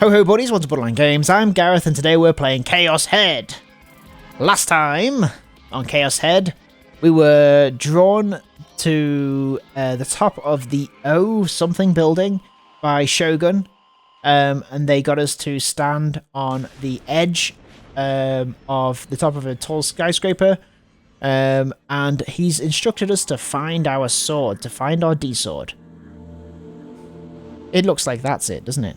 Ho ho buddies, welcome to Borderline Games. I'm Gareth and today we're playing Chaos Head. Last time on Chaos Head we were drawn to the top of the O something building by Shogun, and they got us to stand on the edge of the top of a tall skyscraper, and he's instructed us to find our sword, to find our D-sword. It looks like that's it, doesn't it?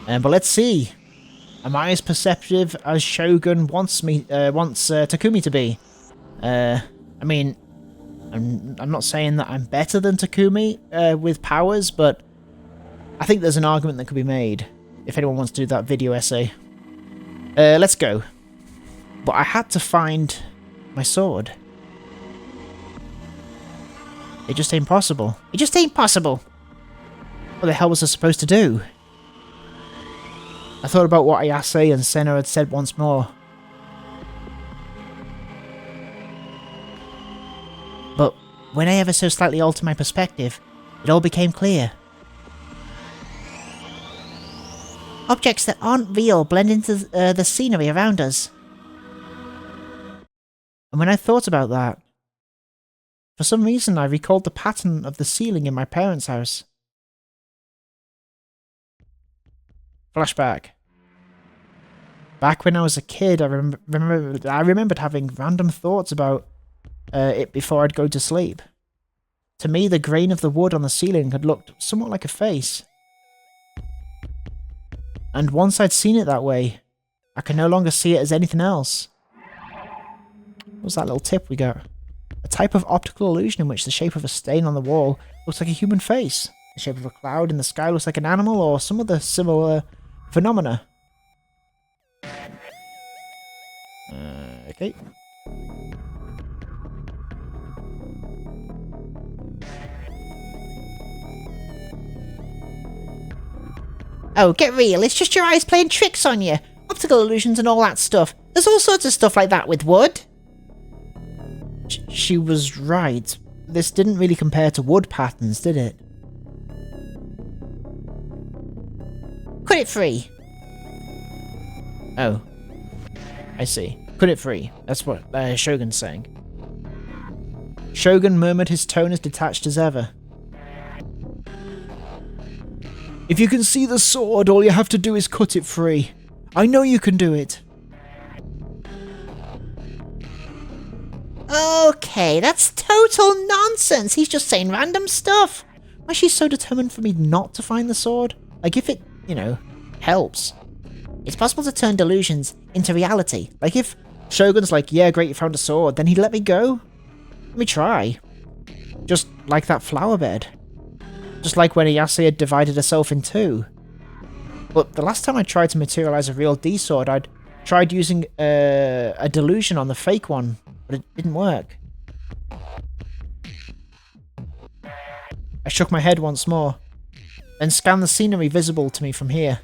But let's see. Am I as perceptive as Shogun wants Takumi to be? I mean, I'm not saying that I'm better than Takumi with powers, but I think there's an argument that could be made if anyone wants to do that video essay. Let's go. But I had to find my sword. It just ain't possible. It just ain't possible. What the hell was I supposed to do? I thought about what Ayase and Senna had said once more. But when I ever so slightly altered my perspective, it all became clear. Objects that aren't real blend into the scenery around us. And when I thought about that, for some reason I recalled the pattern of the ceiling in my parents' house. Flashback. Back when I was a kid, I remembered having random thoughts about it before I'd go to sleep. To me, the grain of the wood on the ceiling had looked somewhat like a face. And once I'd seen it that way, I could no longer see it as anything else. What was that little tip we got? A type of optical illusion in which the shape of a stain on the wall looks like a human face. The shape of a cloud in the sky looks like an animal or some other similar phenomena. Okay. Oh, get real. It's just your eyes playing tricks on you. Optical illusions and all that stuff. There's all sorts of stuff like that with wood. She was right. This didn't really compare to wood patterns, did it? Cut it free. Oh. I see. Cut it free. That's what Shogun's saying. Shogun murmured, his tone as detached as ever. If you can see the sword, all you have to do is cut it free. I know you can do it. Okay, that's total nonsense. He's just saying random stuff. Why is she so determined for me not to find the sword? Like, if it, you know, helps. It's possible to turn delusions into reality. Like, if Shogun's like, yeah, great, you found a sword, then he'd let me go. Let me try. Just like that flower bed. Just like when Ayase had divided herself in two. But the last time I tried to materialize a real D-sword, I'd tried using a delusion on the fake one, but it didn't work. I shook my head once more, then scanned the scenery visible to me from here.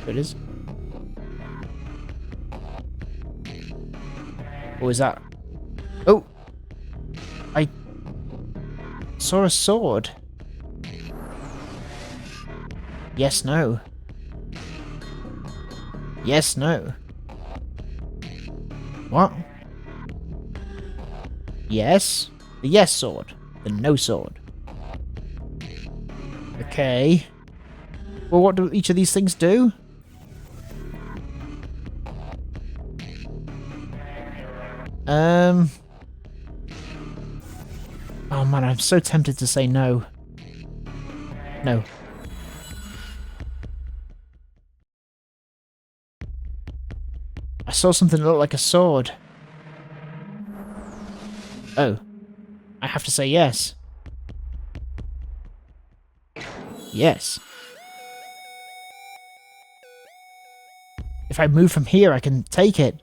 There it is. What was that? Oh! I saw a sword. Yes, no. Yes, no. What? Yes. The yes sword. The no sword. Okay. Well, what do each of these things do? Oh man, I'm so tempted to say no. No. I saw something that looked like a sword. Oh. I have to say yes. Yes. If I move from here, I can take it.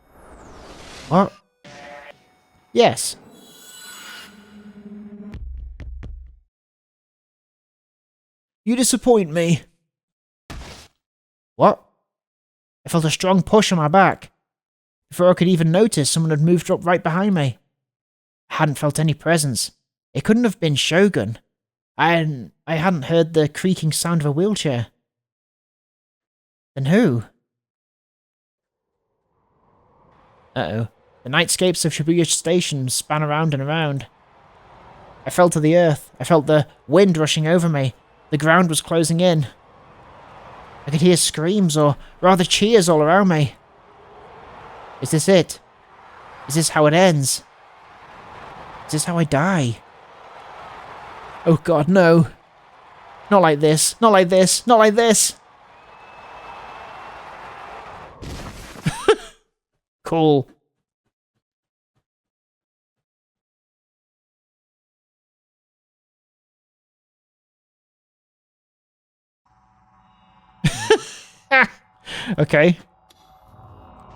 What? Yes. You disappoint me. What? I felt a strong push on my back. Before I could even notice, someone had moved up right behind me. I hadn't felt any presence. It couldn't have been Shogun. I hadn't heard the creaking sound of a wheelchair. Then who? Uh-oh. The nightscapes of Shibuya Station span around and around. I fell to the earth. I felt the wind rushing over me. The ground was closing in. I could hear screams, or rather cheers, all around me. Is this it? Is this how it ends? Is this how I die? Oh god, no. Not like this. Not like this. Not like this. Cool. Okay.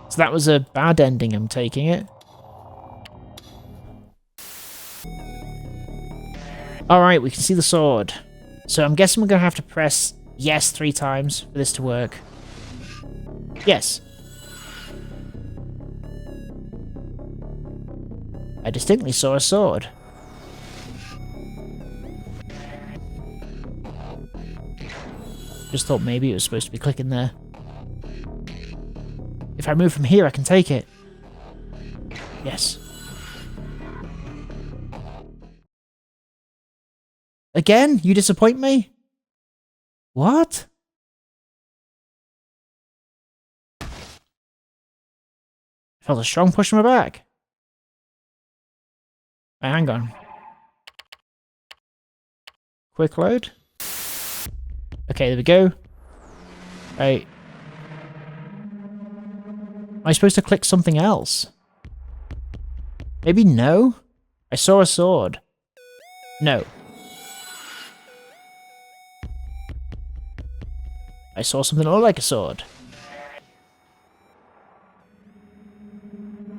So that was a bad ending, I'm taking it. Alright, we can see the sword. So I'm guessing we're going to have to press yes 3 times for this to work. Yes. I distinctly saw a sword. Just thought maybe it was supposed to be clicking there. If I move from here, I can take it. Yes. Again? You disappoint me? What? I felt a strong push from my back. Right, hang on. Quick load. Okay, there we go. Right. Am I supposed to click something else? Maybe no? I saw a sword. No. I saw something that looked like a sword.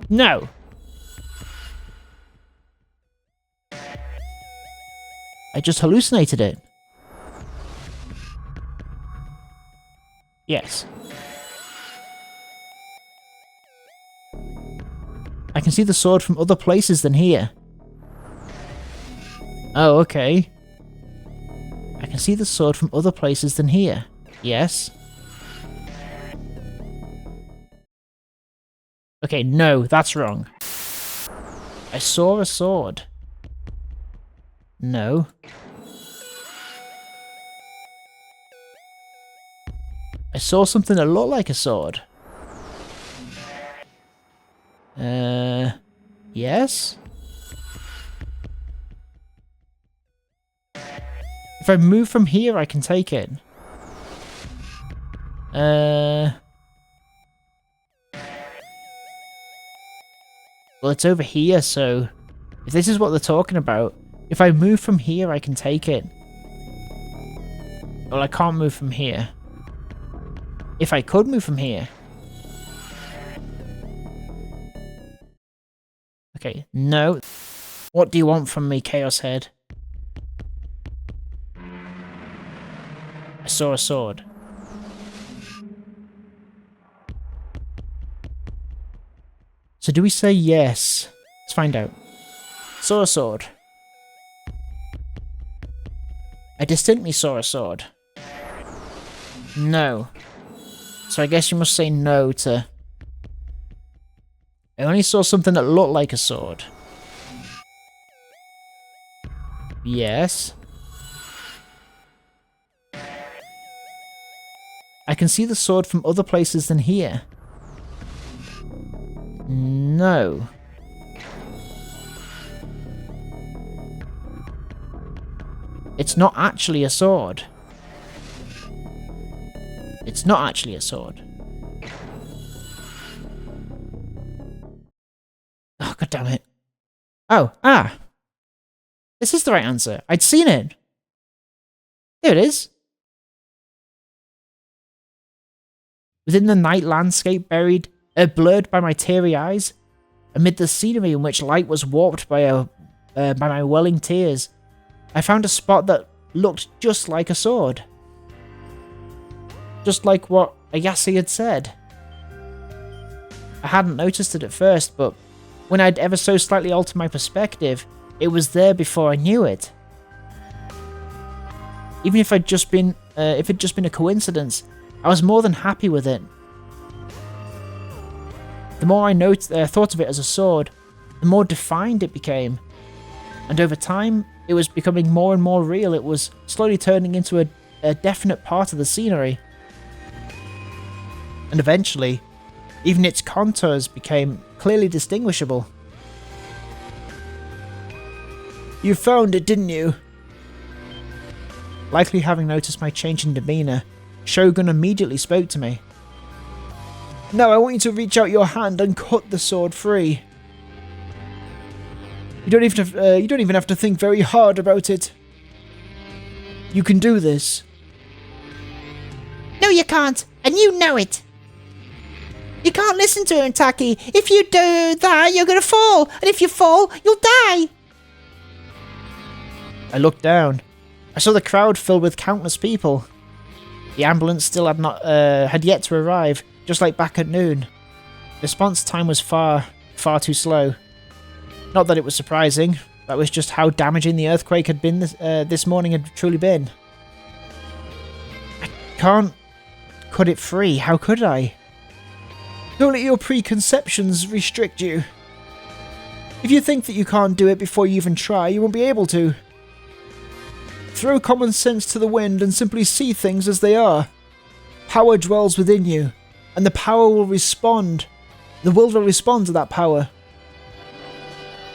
No. I just hallucinated it. Yes. I can see the sword from other places than here. Oh, okay. I can see the sword from other places than here. Yes. Okay, no, that's wrong. I saw a sword. No. I saw something that looked like a sword. Yes? If I move from here, I can take it. Well, it's over here, so if this is what they're talking about, if I move from here, I can take it. Well, I can't move from here. If I could move from here. Okay, no. What do you want from me, Chaos Head? I saw a sword. So do we say yes? Let's find out. Saw a sword. I distinctly saw a sword. No. So I guess you must say no to... I only saw something that looked like a sword. Yes. I can see the sword from other places than here. No. It's not actually a sword. It's not actually a sword. Oh, god damn it. Oh, this is the right answer. I'd seen it. There it is. Within the night landscape blurred by my teary eyes, amid the scenery in which light was warped by my welling tears, I found a spot that looked just like a sword. Just like what Ayase had said. I hadn't noticed it at first, but when I'd ever so slightly altered my perspective, it was there before I knew it. Even if it'd just been a coincidence, I was more than happy with it. The more I thought of it as a sword, the more defined it became. And over time, it was becoming more and more real. It was slowly turning into a definite part of the scenery. And eventually, even its contours became clearly distinguishable. You found it, didn't you? Likely having noticed my change in demeanour, Shogun immediately spoke to me. Now I want you to reach out your hand and cut the sword free. You don't even have to think very hard about it. You can do this. No, you can't, and you know it. You can't listen to him, Taki. If you do that, you're gonna fall, and if you fall, you'll die. I looked down. I saw the crowd filled with countless people. The ambulance still had yet to arrive, just like back at noon. Response time was far too slow. Not that it was surprising. That was just how damaging the earthquake had been this morning had truly been. I can't cut it free. How could I? Don't let your preconceptions restrict you. If you think that you can't do it before you even try, you won't be able to. Throw common sense to the wind and simply see things as they are. Power dwells within you, and the power will respond. The world will respond to that power.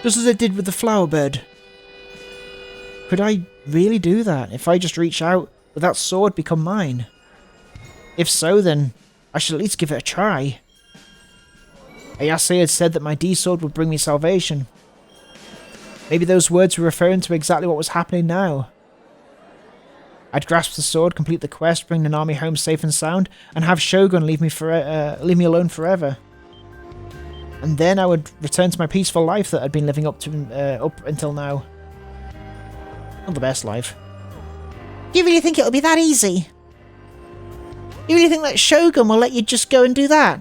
Just as it did with the flower bed. Could I really do that if I just reach out, would that sword become mine? If so, then I should at least give it a try. Ayase had said that my D-sword would bring me salvation. Maybe those words were referring to exactly what was happening now. I'd grasp the sword, complete the quest, bring Nanami home safe and sound, and have Shogun leave me alone forever. And then I would return to my peaceful life that I'd been living up until now. Not the best life. Do you really think it'll be that easy? You really think that Shogun will let you just go and do that?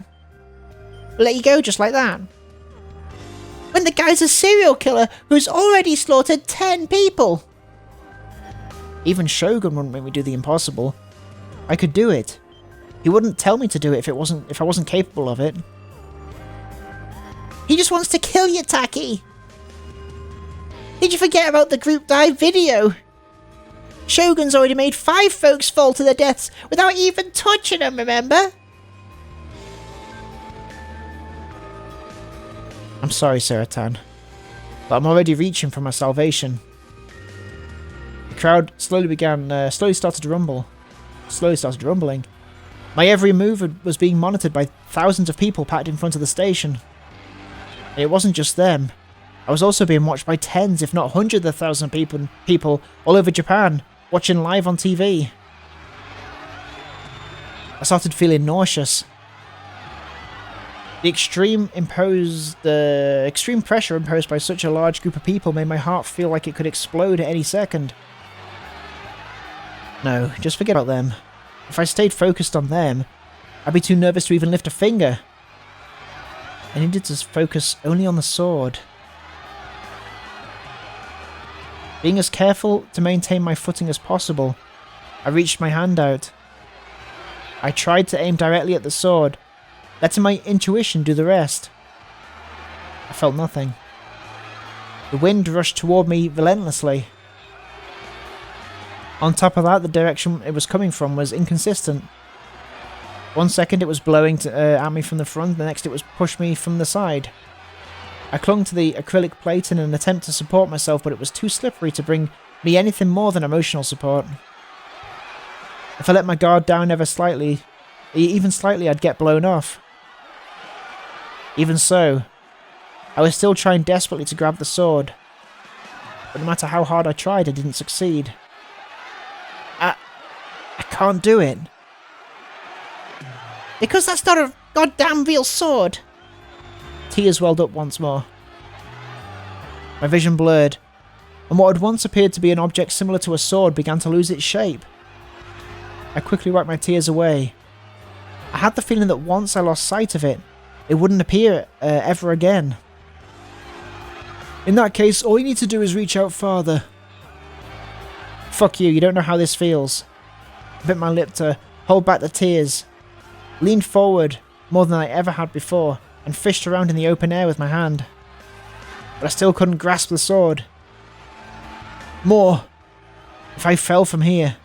Will let you go just like that? When the guy's a serial killer who's already slaughtered 10 people! Even Shogun wouldn't make me do the impossible. I could do it. He wouldn't tell me to do it if I wasn't capable of it. He just wants to kill you, Taki! Did you forget about the group dive video? Shogun's already made 5 folks fall to their deaths without even touching them, remember? I'm sorry, Seratan, but I'm already reaching for my salvation. The crowd slowly started rumbling. My every move was being monitored by thousands of people packed in front of the station. And it wasn't just them. I was also being watched by tens, if not hundreds of thousands of people all over Japan, watching live on TV. I started feeling nauseous. The extreme pressure imposed by such a large group of people made my heart feel like it could explode at any second. No, just forget about them. If I stayed focused on them, I'd be too nervous to even lift a finger. I needed to focus only on the sword. Being as careful to maintain my footing as possible, I reached my hand out. I tried to aim directly at the sword, letting my intuition do the rest. I felt nothing. The wind rushed toward me relentlessly. On top of that, the direction it was coming from was inconsistent. One second it was blowing at me from the front, the next it was pushed me from the side. I clung to the acrylic plate in an attempt to support myself, but it was too slippery to bring me anything more than emotional support. If I let my guard down even slightly, I'd get blown off. Even so, I was still trying desperately to grab the sword. But no matter how hard I tried, I didn't succeed. I can't do it. Because that's not a goddamn real sword. Tears welled up once more. My vision blurred, and what had once appeared to be an object similar to a sword began to lose its shape. I quickly wiped my tears away. I had the feeling that once I lost sight of it, it wouldn't appear ever again. In that case, all you need to do is reach out farther. Fuck you, you don't know how this feels. I bit my lip to hold back the tears, leaned forward more than I ever had before, and fished around in the open air with my hand. But I still couldn't grasp the sword. More. If I fell from here.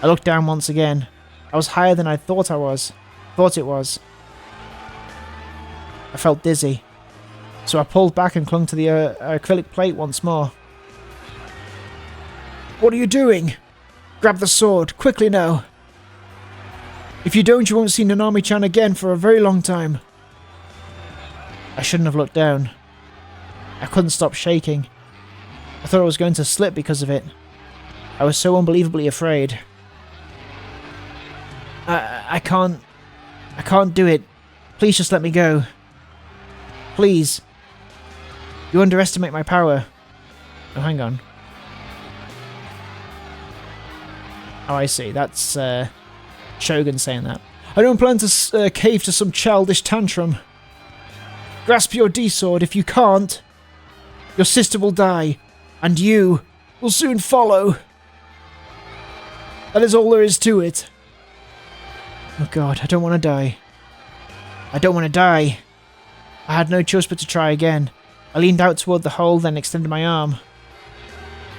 I looked down once again. I was higher than I thought it was. I felt dizzy, so I pulled back and clung to the acrylic plate once more. What are you doing? Grab the sword, quickly now. If you don't, you won't see Nanami-chan again for a very long time. I shouldn't have looked down. I couldn't stop shaking. I thought I was going to slip because of it. I was so unbelievably afraid. I can't do it. Please just let me go. Please. You underestimate my power. Oh, hang on. Oh, I see. That's Shogun saying that. I don't plan to cave to some childish tantrum. Grasp your D-sword. If you can't, your sister will die, and you will soon follow. That is all there is to it. Oh god, I don't want to die. I don't want to die. I had no choice but to try again. I leaned out toward the hole, then extended my arm.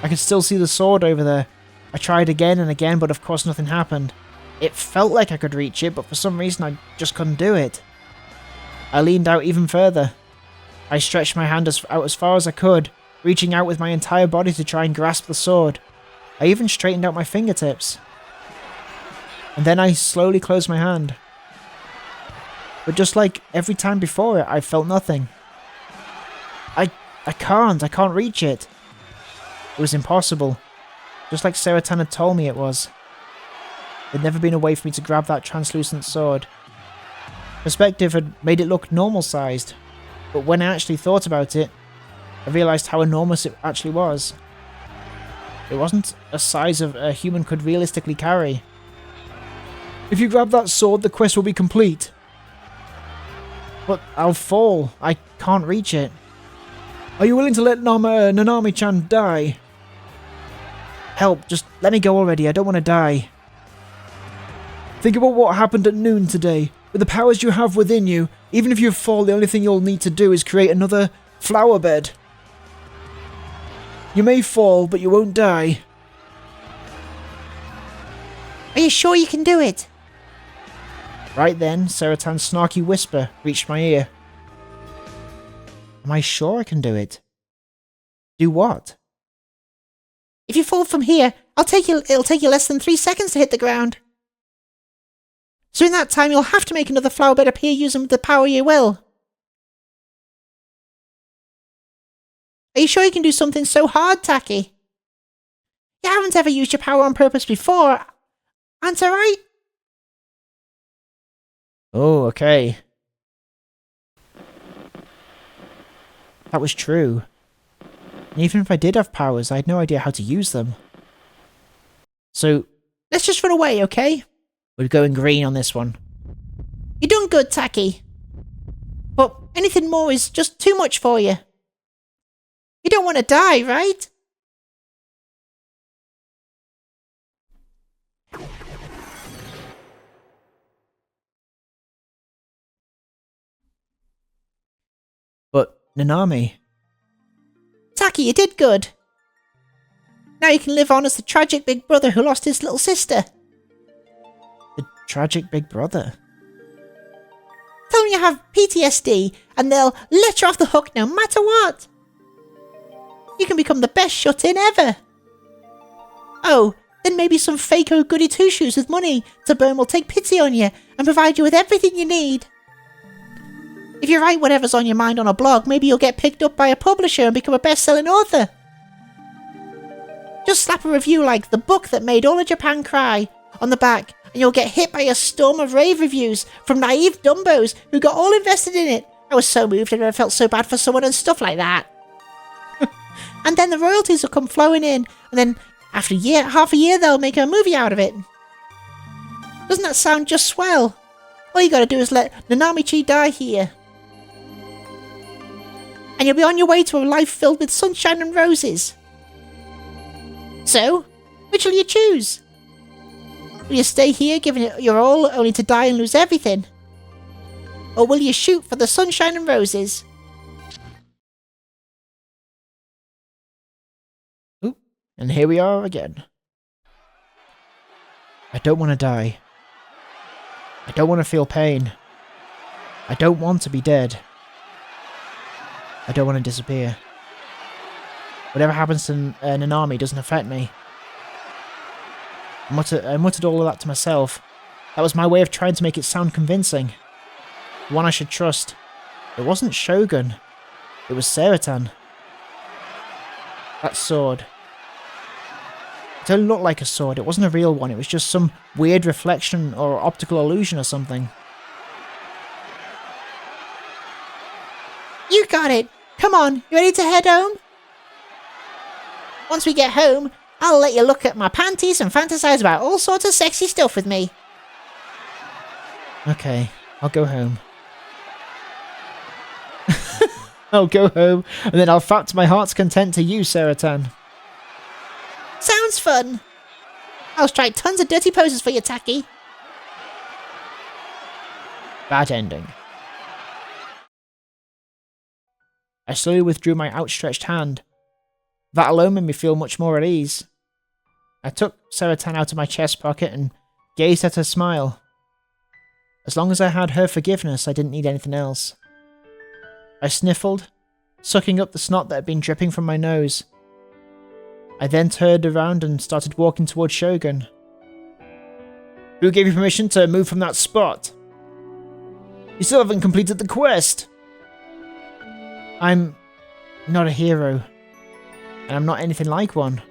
I could still see the sword over there. I tried again and again, but of course nothing happened. It felt like I could reach it, but for some reason I just couldn't do it. I leaned out even further. I stretched my hand out as far as I could, reaching out with my entire body to try and grasp the sword. I even straightened out my fingertips. And then I slowly closed my hand. But just like every time before it, I felt nothing. I can't reach it. It was impossible. Just like Saratan had told me it was. There'd never been a way for me to grab that translucent sword. Perspective had made it look normal-sized, but when I actually thought about it, I realised how enormous it actually was. It wasn't a size a human could realistically carry. If you grab that sword, the quest will be complete. But I'll fall. I can't reach it. Are you willing to let Nanami-chan die? Help, just let me go already. I don't want to die. Think about what happened at noon today. With the powers you have within you, even if you fall, the only thing you'll need to do is create another flower bed. You may fall, but you won't die. Are you sure you can do it? Right then, Saratan's snarky whisper reached my ear. Am I sure I can do it? Do what? If you fall from here, it'll take you less than 3 seconds to hit the ground. So in that time, you'll have to make another flower bed appear using the power you will. Are you sure you can do something so hard, Taki? You haven't ever used your power on purpose before, aren't I right? Oh, okay. That was true. And even if I did have powers, I had no idea how to use them. So, Let's just run away, okay? we're going green on this one. You're doing good, Taki. But anything more is just too much for you. You don't want to die, right? But, Nanami... Taki, you did good. Now you can live on as the tragic big brother who lost his little sister. The tragic big brother. Tell them you have PTSD and they'll let you off the hook no matter what. You can become the best shut-in ever. Oh, then maybe some fake-o goody two-shoes with money to burn will take pity on you and provide you with everything you need. If you write whatever's on your mind on a blog, maybe you'll get picked up by a publisher and become a best-selling author. Just slap a review like "The Book That Made All of Japan Cry" on the back, and you'll get hit by a storm of rave reviews from naive dumbos who got all invested in it. I was so moved and I felt so bad for someone and stuff like that. And then the royalties will come flowing in, and then after half a year, they'll make a movie out of it. Doesn't that sound just swell? All you gotta do is let Nanami-chi die here. And you'll be on your way to a life filled with sunshine and roses. So, Which will you choose? Will you stay here giving it your all only to die and lose everything? Or will you shoot for the sunshine and roses? Oop, and here we are again. I don't want to die. I don't want to feel pain. I don't want to be dead. I don't want to disappear. Whatever happens in an army doesn't affect me. I muttered all of that to myself. That was my way of trying to make it sound convincing. The one I should trust. It wasn't Shogun. It was Saratan. That sword. It only looked like a sword. It wasn't a real one. It was just some weird reflection or optical illusion or something. You got it! Come on, you ready to head home? Once we get home, I'll let you look at my panties and fantasize about all sorts of sexy stuff with me. Okay, I'll go home. I'll go home, and then I'll fap to my heart's content to you, Saratan. Sounds fun. I'll strike tons of dirty poses for you, Taki. Bad ending. I slowly withdrew my outstretched hand. That alone made me feel much more at ease. I took Saratan out of my chest pocket and gazed at her smile. As long as I had her forgiveness, I didn't need anything else. I sniffled, sucking up the snot that had been dripping from my nose. I then turned around and started walking towards Shogun. Who gave you permission to move from that spot? You still haven't completed the quest! I'm not a hero, and I'm not anything like one.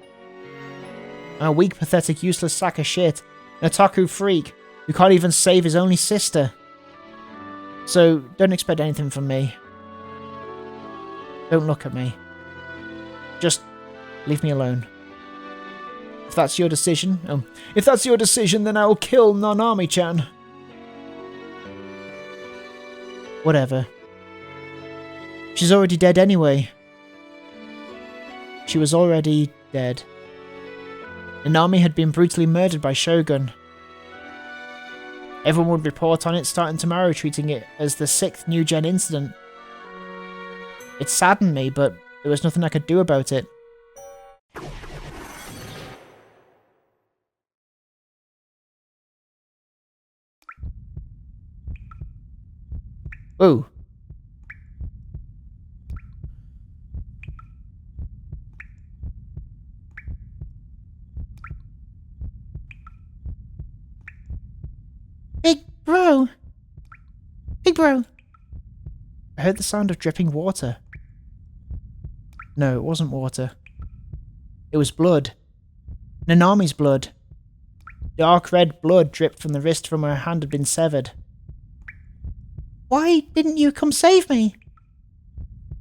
I'm a weak, pathetic, useless sack of shit, an otaku freak who can't even save his only sister. So, don't expect anything from me. Don't look at me. Just leave me alone. If that's your decision, then I will kill Nanami-chan. Whatever. She's already dead anyway. She was already dead. Nanami had been brutally murdered by Shogun. Everyone would report on it starting tomorrow, treating it as the 6th New Gen incident. It saddened me, but there was nothing I could do about it. Ooh. Big bro. Big bro. I heard the sound of dripping water. No, it wasn't water. It was blood. Nanami's blood. Dark red blood dripped from the wrist from where her hand had been severed. Why didn't you come save me?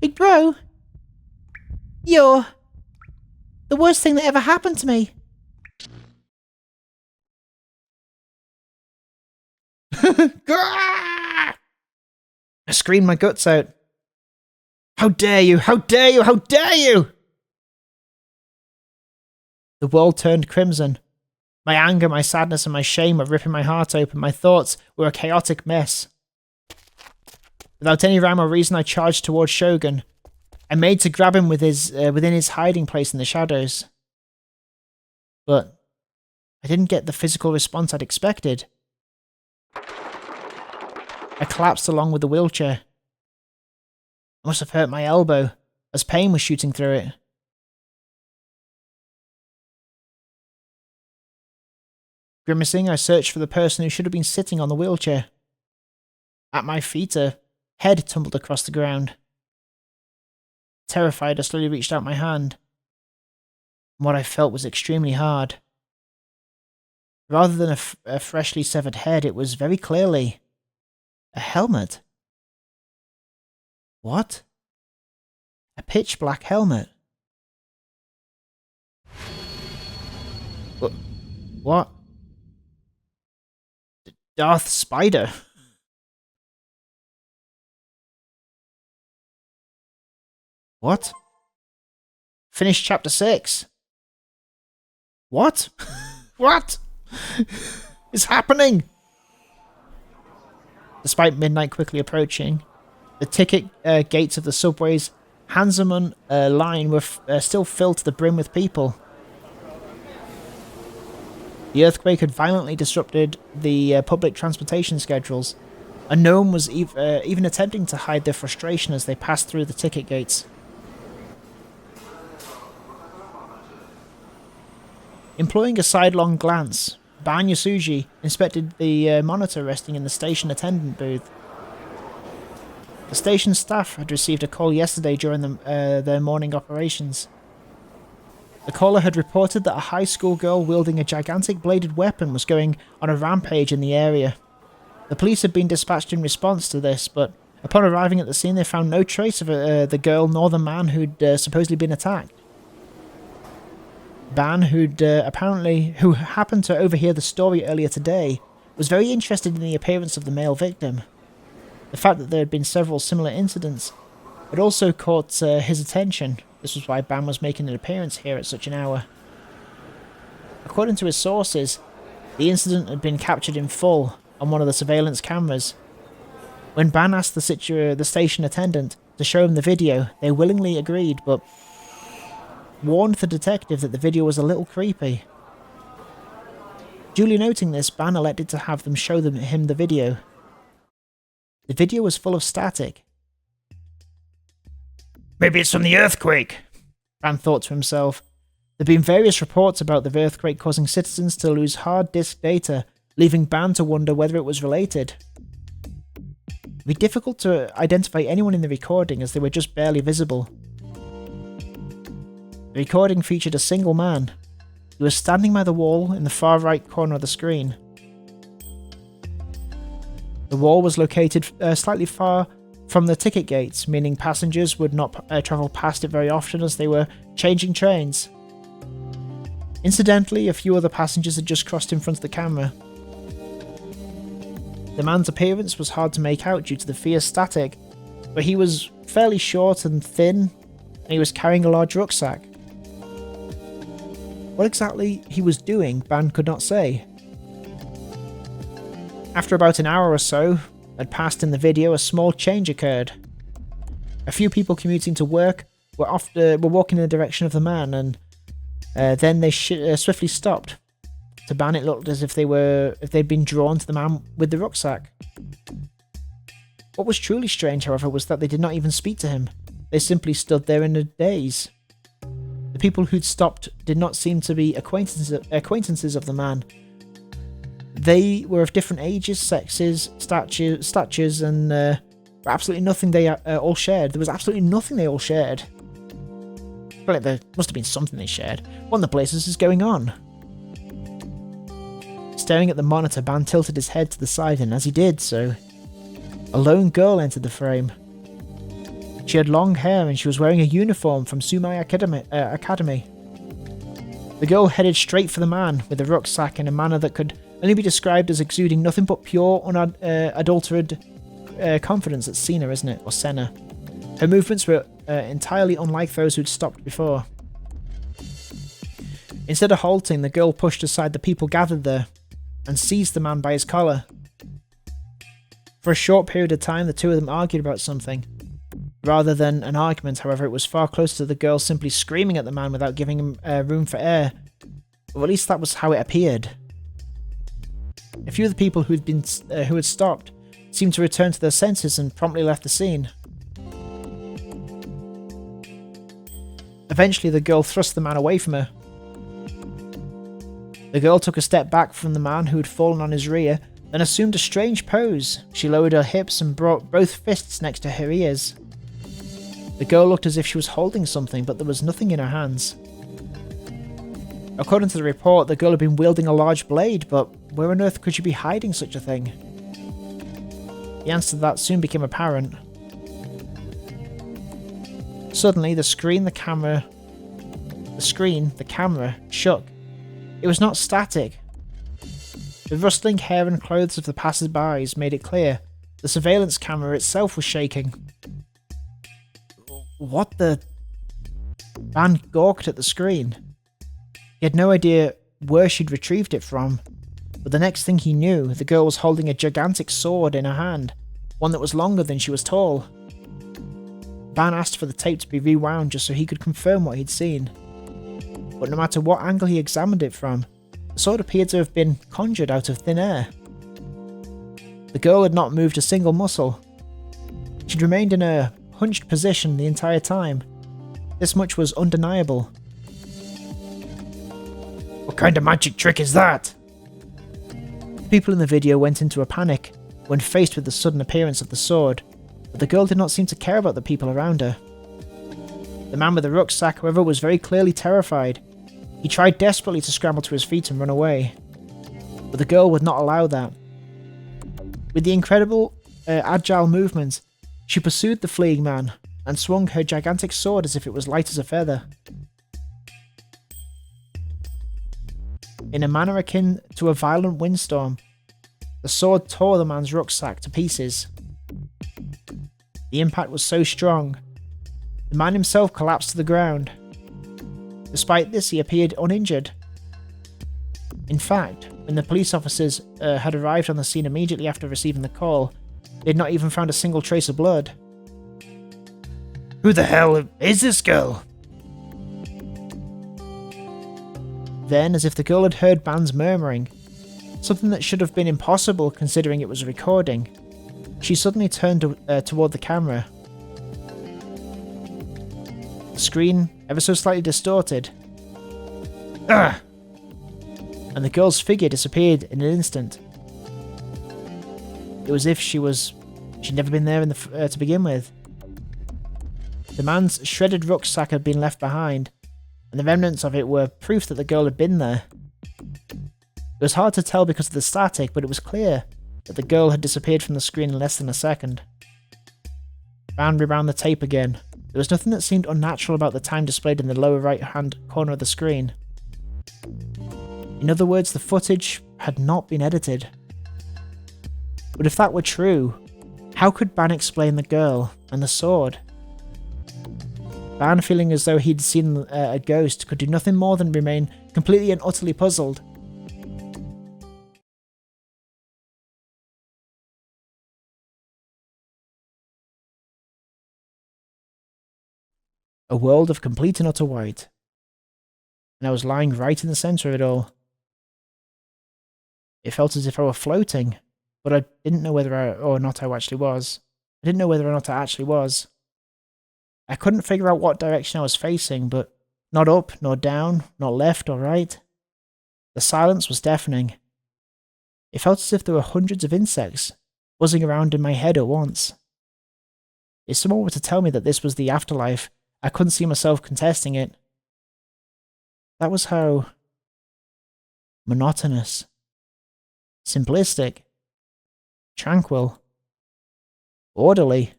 Big bro. You're the worst thing that ever happened to me. I screamed my guts out. How dare you! How dare you! How dare you! The world turned crimson. My anger, my sadness, and my shame were ripping my heart open. My thoughts were a chaotic mess. Without any rhyme or reason, I charged towards Shogun. I made to grab him with within his hiding place in the shadows. But I didn't get the physical response I'd expected. I collapsed along with the wheelchair. I must have hurt my elbow, as pain was shooting through it. Grimacing, I searched for the person who should have been sitting on the wheelchair. At my feet, a head tumbled across the ground. Terrified, I slowly reached out my hand. What I felt was extremely hard. Rather than a freshly severed head, it was very clearly a helmet. What? A pitch black helmet. What? Darth Spider. What? Finished chapter 6. What? What is happening? Despite midnight quickly approaching, the ticket gates of the subway's Hanselmann line were still filled to the brim with people. The earthquake had violently disrupted the public transportation schedules, and no one was even attempting to hide their frustration as they passed through the ticket gates. Employing a sidelong glance, Ban Yasuji inspected the monitor resting in the station attendant booth. The station staff had received a call yesterday during their morning operations. The caller had reported that a high school girl wielding a gigantic bladed weapon was going on a rampage in the area. The police had been dispatched in response to this, but upon arriving at the scene they found no trace of the girl nor the man who'd supposedly been attacked. Ban, who happened to overhear the story earlier today, was very interested in the appearance of the male victim. The fact that there had been several similar incidents had also caught his attention. This was why Ban was making an appearance here at such an hour. According to his sources, the incident had been captured in full on one of the surveillance cameras. When Ban asked the station attendant to show him the video, they willingly agreed, but warned the detective that the video was a little creepy. Duly noting this, Ban elected to have them show him the video. The video was full of static. Maybe it's from the earthquake, Ban thought to himself. There had been various reports about the earthquake causing citizens to lose hard disk data, leaving Ban to wonder whether it was related. It would be difficult to identify anyone in the recording as they were just barely visible. The recording featured a single man. He was standing by the wall in the far right corner of the screen. The wall was located slightly far from the ticket gates, meaning passengers would not travel past it very often as they were changing trains. Incidentally, a few other passengers had just crossed in front of the camera. The man's appearance was hard to make out due to the fierce static, but he was fairly short and thin, and he was carrying a large rucksack. What exactly he was doing, Ban could not say. After about an hour or so had passed in the video, a small change occurred. A few people commuting to work were walking in the direction of the man, and then they swiftly stopped. To Ban, it looked as if they'd been drawn to the man with the rucksack. What was truly strange, however, was that they did not even speak to him. They simply stood there in a daze. The people who'd stopped did not seem to be acquaintances of the man. They were of different ages, sexes, statures, and absolutely nothing they all shared. There was absolutely nothing they all shared. Well, there must have been something they shared. What in the blazes is going on? Staring at the monitor, Ban tilted his head to the side, and as he did so, a lone girl entered the frame. She had long hair and she was wearing a uniform from Sumai Academy. The girl headed straight for the man with the rucksack in a manner that could only be described as exuding nothing but pure, unadulterated confidence. That's Senna, isn't it? Or Senna. Her movements were entirely unlike those who'd stopped before. Instead of halting, the girl pushed aside the people gathered there and seized the man by his collar. For a short period of time, the two of them argued about something. Rather than an argument, however, it was far closer to the girl simply screaming at the man without giving him room for air. Or at least that was how it appeared. A few of the people who had stopped seemed to return to their senses and promptly left the scene. Eventually, the girl thrust the man away from her. The girl took a step back from the man who had fallen on his rear and assumed a strange pose. She lowered her hips and brought both fists next to her ears. The girl looked as if she was holding something, but there was nothing in her hands. According to the report, the girl had been wielding a large blade, but where on earth could she be hiding such a thing? The answer to that soon became apparent. Suddenly, the camera shook. It was not static. The rustling hair and clothes of the passers-by made it clear. The surveillance camera itself was shaking. What the... Ban gawked at the screen. He had no idea where she'd retrieved it from. But the next thing he knew, the girl was holding a gigantic sword in her hand, one that was longer than she was tall. Van asked for the tape to be rewound just so he could confirm what he'd seen. But no matter what angle he examined it from, the sword appeared to have been conjured out of thin air. The girl had not moved a single muscle. She'd remained in a hunched position the entire time. This much was undeniable. What kind of magic trick is that? People in the video went into a panic when faced with the sudden appearance of the sword, but the girl did not seem to care about the people around her. The man with the rucksack, however, was very clearly terrified. He tried desperately to scramble to his feet and run away, but the girl would not allow that. With the incredible, agile movement, she pursued the fleeing man and swung her gigantic sword as if it was light as a feather. In a manner akin to a violent windstorm, the sword tore the man's rucksack to pieces. The impact was so strong, the man himself collapsed to the ground. Despite this, he appeared uninjured. In fact, when the police officers had arrived on the scene immediately after receiving the call, they had not even found a single trace of blood. Who the hell is this girl? Then, as if the girl had heard Ban's murmuring, something that should have been impossible considering it was a recording, she suddenly turned toward the camera. The screen, ever so slightly distorted. Ugh! And the girl's figure disappeared in an instant. It was as if she'd never been there to begin with. The man's shredded rucksack had been left behind, and the remnants of it were proof that the girl had been there. It was hard to tell because of the static, but it was clear that the girl had disappeared from the screen in less than a second. Van rewound the tape again. There was nothing that seemed unnatural about the time displayed in the lower right-hand corner of the screen. In other words, the footage had not been edited. But if that were true, how could Ban explain the girl and the sword? Ban, feeling as though he'd seen a ghost, could do nothing more than remain completely and utterly puzzled. A world of complete and utter white. And I was lying right in the centre of it all. It felt as if I were floating, but I didn't know whether or not I actually was. I couldn't figure out what direction I was facing, but not up, nor down, not left or right. The silence was deafening. It felt as if there were hundreds of insects buzzing around in my head at once. If someone were to tell me that this was the afterlife, I couldn't see myself contesting it. That was how monotonous, simplistic, tranquil, orderly,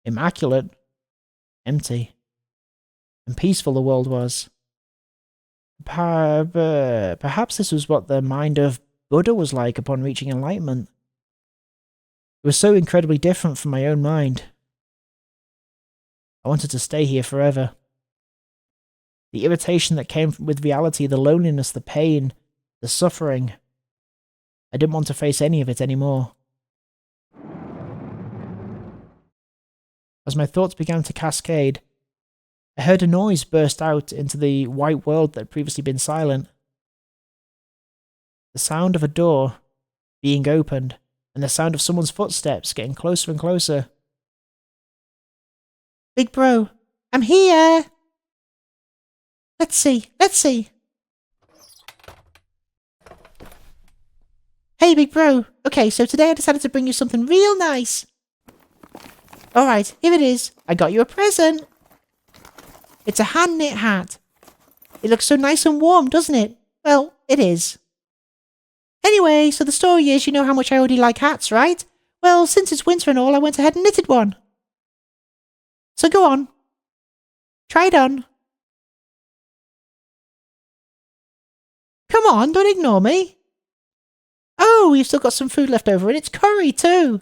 immaculate, empty, and peaceful the world was. Perhaps this was what the mind of Buddha was like upon reaching enlightenment. It was so incredibly different from my own mind. I wanted to stay here forever. The irritation that came with reality, the loneliness, the pain, the suffering. I didn't want to face any of it anymore. As my thoughts began to cascade, I heard a noise burst out into the white world that had previously been silent. The sound of a door being opened, and the sound of someone's footsteps getting closer and closer. Big bro, I'm here! Let's see. Hey, big bro. Okay, so today I decided to bring you something real nice. Alright, here it is. I got you a present. It's a hand-knit hat. It looks so nice and warm, doesn't it? Well, it is. Anyway, so the story is, you know how much I already like hats, right? Well, since it's winter and all, I went ahead and knitted one. So go on. Try it on. Come on, don't ignore me. Oh, you've still got some food left over, and it's curry too.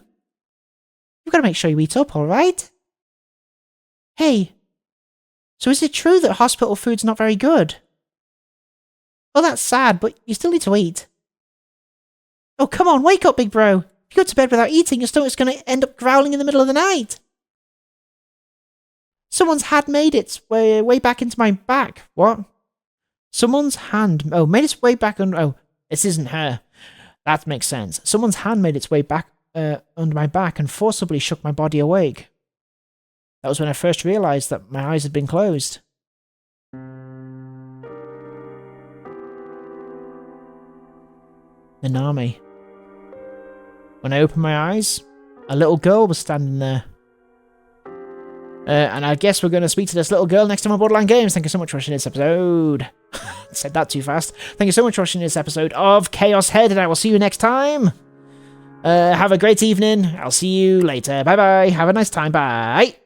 You've got to make sure you eat up, alright? Hey, so is it true that hospital food's not very good? Oh, that's sad, but you still need to eat. Oh, come on, wake up, big bro. If you go to bed without eating, your stomach's going to end up growling in the middle of the night. Someone's hand made its way back into my back. What? Someone's hand... Oh, made its way back under... Oh, this isn't her. That makes sense. Someone's hand made its way back under my back and forcibly shook my body awake. That was when I first realised that my eyes had been closed. Nanami. When I opened my eyes, a little girl was standing there. And I guess we're going to speak to this little girl next time on Borderline Games. Thank you so much for watching this episode. Said that too fast. Thank you so much for watching this episode of Chaos Head, and I will see you next time. Have a great evening. I'll see you later. Bye-bye. Have a nice time. Bye.